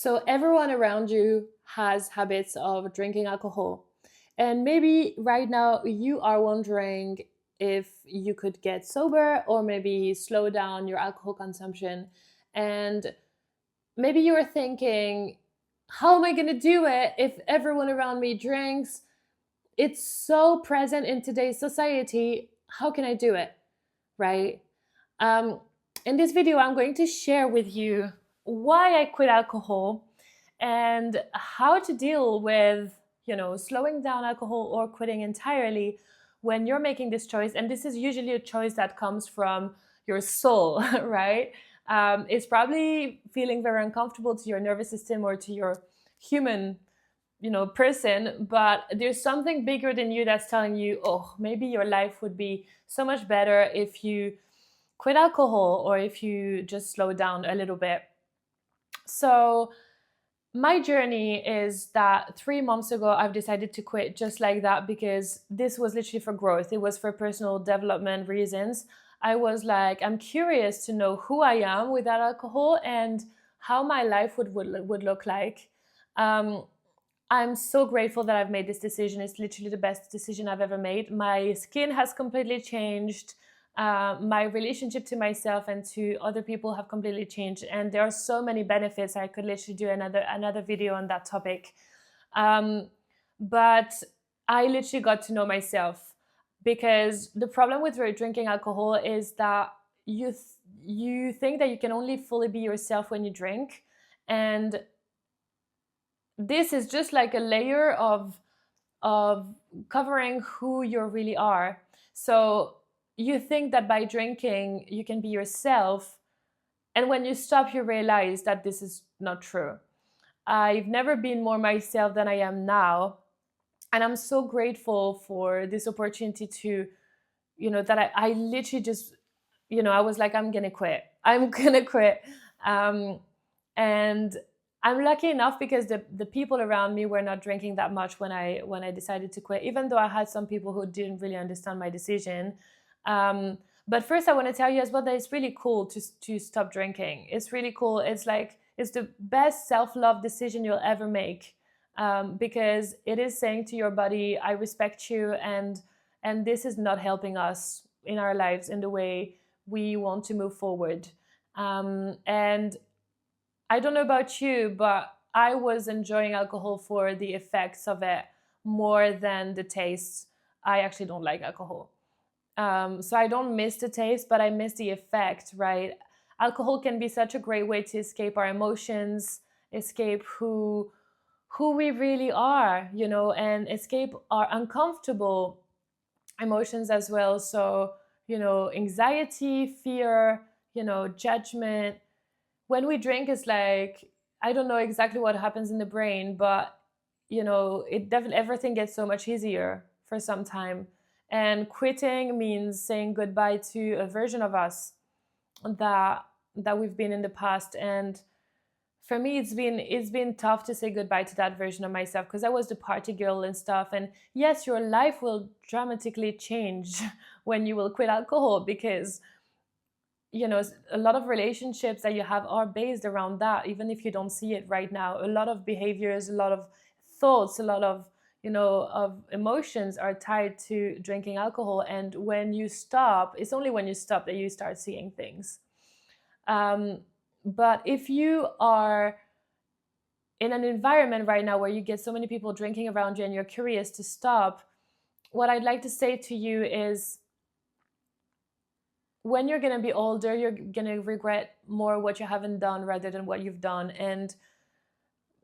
So everyone around you has habits of drinking alcohol. And maybe right now you are wondering if you could get sober or maybe slow down your alcohol consumption. And maybe you're thinking, how am I going to do it if everyone around me drinks? It's so present in today's society. How can I do it? Right? Um, in this video, I'm going to share with you why I quit alcohol and how to deal with, slowing down alcohol or quitting entirely when you're making this choice. And this is usually a choice that comes from your soul, right? It's probably feeling very uncomfortable to your nervous system or to your human person, but there's something bigger than you that's telling you, oh, maybe your life would be so much better if you quit alcohol or if you just slow down a little bit. So my journey is that 3 months ago I've decided to quit just like that, because this was literally for growth. It was for personal development reasons. I was like, I'm curious to know who I am without alcohol and how my life would look like. um, I'm so grateful that I've made this decision. It's literally the best decision I've ever made. My skin has completely changed. My relationship to myself and to other people have completely changed, and there are so many benefits. I could literally do another video on that topic. But I literally got to know myself, because the problem with drinking alcohol is that you think that you can only fully be yourself when you drink, and this is just like a layer of covering who you really are. So you think that by drinking you can be yourself, and when you stop you realize that this is not true. I've never been more myself than I am now, and I'm so grateful for this opportunity to, that I literally just, I was like, I'm gonna quit. I'm gonna quit. Um, and I'm lucky enough because the people around me were not drinking that much when I decided to quit, even though I had some people who didn't really understand my decision. But first, I want to tell you as well that it's really cool to stop drinking. It's really cool. It's like it's the best self-love decision you'll ever make, because it is saying to your body, I respect you, and this is not helping us in our lives in the way we want to move forward. And I don't know about you, but I was enjoying alcohol for the effects of it more than the taste. I actually don't like alcohol. So I don't miss the taste, but I miss the effect, right? Alcohol can be such a great way to escape our emotions, escape who we really are, and escape our uncomfortable emotions as well. So, anxiety, fear, judgment. When we drink, it's like, I don't know exactly what happens in the brain, but it definitely, everything gets so much easier for some time. And quitting means saying goodbye to a version of us that we've been in the past. And for me, it's been tough to say goodbye to that version of myself, because I was the party girl and stuff. And yes, your life will dramatically change when you will quit alcohol, because a lot of relationships that you have are based around that, even if you don't see it right now. A lot of behaviors, a lot of thoughts, a lot of of emotions are tied to drinking alcohol. And when you stop, it's only when you stop that you start seeing things. But if you are in an environment right now where you get so many people drinking around you and you're curious to stop, what I'd like to say to you is, when you're going to be older, you're going to regret more what you haven't done rather than what you've done. And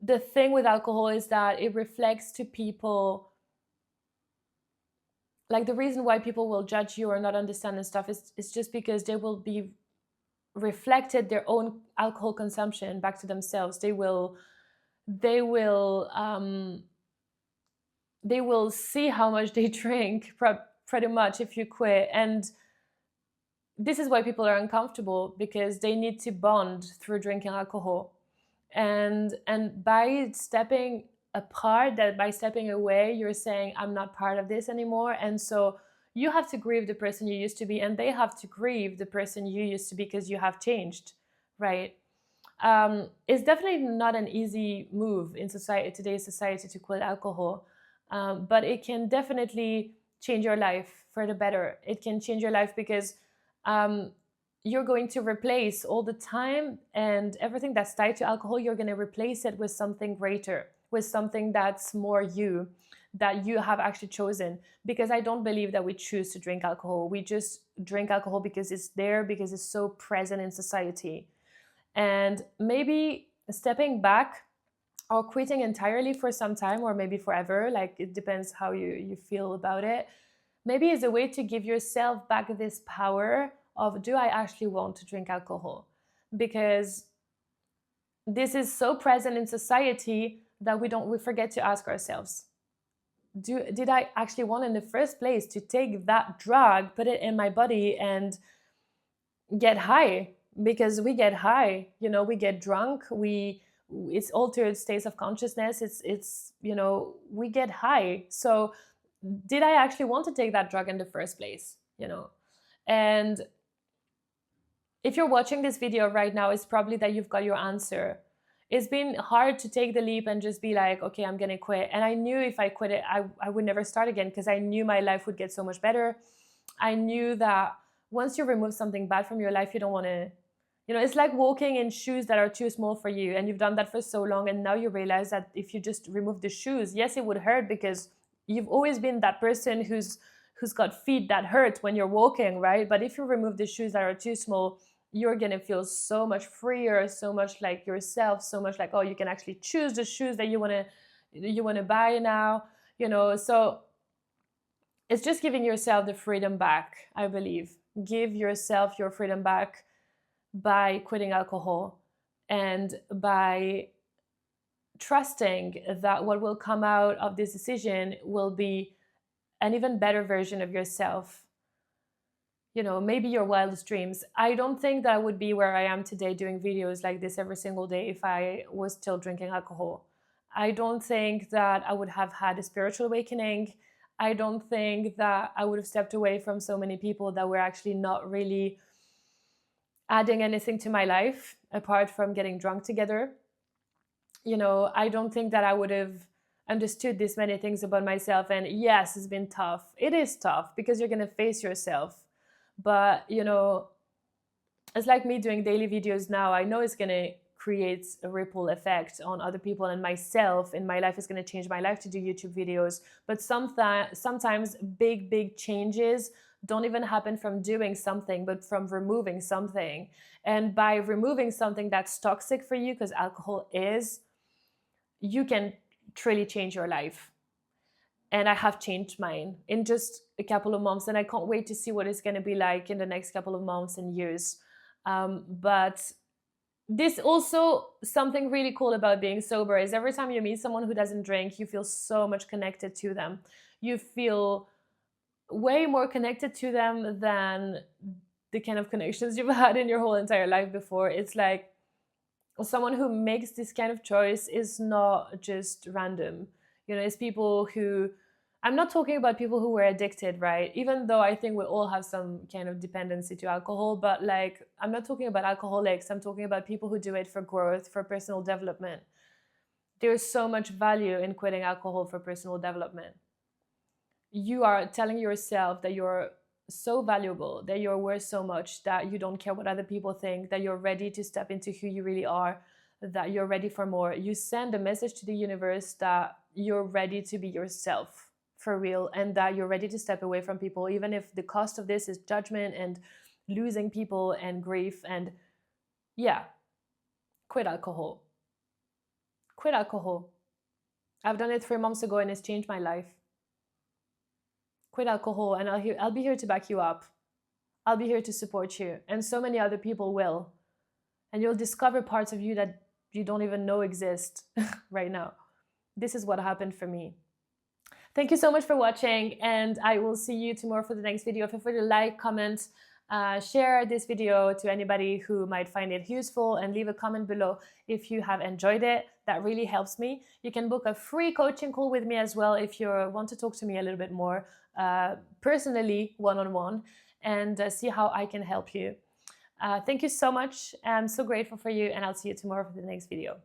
the thing with alcohol is that it reflects to people, like, the reason why people will judge you or not understand and stuff is just because they will be reflected their own alcohol consumption back to themselves. They will see how much they drink, pretty much, if you quit. And this is why people are uncomfortable, because they need to bond through drinking alcohol. And by stepping apart, that by stepping away, you're saying, I'm not part of this anymore. And so you have to grieve the person you used to be, and they have to grieve the person you used to be, because you have changed, right? It's definitely not an easy move in society, today's society, to quit alcohol, but it can definitely change your life for the better. It can change your life because um, you're going to replace all the time and everything that's tied to alcohol. You're going to replace it with something greater, with something that's more you, that you have actually chosen. Because I don't believe that we choose to drink alcohol. We just drink alcohol because it's there, because it's so present in society. And maybe stepping back or quitting entirely for some time, or maybe forever, like it depends how you feel about it, maybe is a way to give yourself back this power of, do I actually want to drink alcohol? Because this is so present in society that we forget to ask ourselves, did I actually want in the first place to take that drug, put it in my body, and get high? Because we get high, we get drunk, it's altered states of consciousness, it's we get high. So did I actually want to take that drug in the first place? And if you're watching this video right now, it's probably that you've got your answer. It's been hard to take the leap and just be like, okay, I'm gonna quit. And I knew if I quit it, I would never start again, because I knew my life would get so much better. I knew that once you remove something bad from your life, you don't want to, it's like walking in shoes that are too small for you, and you've done that for so long, and now you realize that if you just remove the shoes, yes, it would hurt, because you've always been that person who's got feet that hurt when you're walking, right? But if you remove the shoes that are too small, you're gonna feel so much freer, so much like yourself, so much like, oh, you can actually choose the shoes that you wanna buy now, So it's just giving yourself the freedom back, I believe. Give yourself your freedom back by quitting alcohol, and by trusting that what will come out of this decision will be an even better version of yourself. Maybe your wildest dreams. I don't think that I would be where I am today doing videos like this every single day if I was still drinking alcohol. I don't think that I would have had a spiritual awakening. I don't think that I would have stepped away from so many people that were actually not really adding anything to my life apart from getting drunk together. I don't think that I would have understood this many things about myself. And yes, it's been tough. It is tough because you're going to face yourself. But, it's like me doing daily videos now. I know it's going to create a ripple effect on other people and myself in my life. Is going to change my life to do YouTube videos. But sometimes big changes don't even happen from doing something, but from removing something. And by removing something that's toxic for you, because alcohol is, you can truly change your life. And I have changed mine in just a couple of months, and I can't wait to see what it's going to be like in the next couple of months and years. But this also, something really cool about being sober is every time you meet someone who doesn't drink, you feel so much connected to them. You feel way more connected to them than the kind of connections you've had in your whole entire life before. It's like someone who makes this kind of choice is not just random. It's people who, I'm not talking about people who were addicted, right? Even though I think we all have some kind of dependency to alcohol, but like, I'm not talking about alcoholics. I'm talking about people who do it for growth, for personal development. There's so much value in quitting alcohol for personal development. You are telling yourself that you're so valuable, that you're worth so much, that you don't care what other people think, that you're ready to step into who you really are, that you're ready for more. You send a message to the universe that you're ready to be yourself for real, and that you're ready to step away from people, even if the cost of this is judgment and losing people and grief. And yeah, quit alcohol. Quit alcohol. I've done it 3 months ago and it's changed my life. Quit alcohol, and I'll be here to back you up. I'll be here to support you, and so many other people will. And you'll discover parts of you that you don't even know exist right now. This is what happened for me. Thank you so much for watching, and I will see you tomorrow for the next video. Feel free to like, comment, share this video to anybody who might find it useful, and leave a comment below if you have enjoyed it. That really helps me. You can book a free coaching call with me as well if you want to talk to me a little bit more personally, one-on-one, and see how I can help you. Thank you so much. I'm so grateful for you, and I'll see you tomorrow for the next video.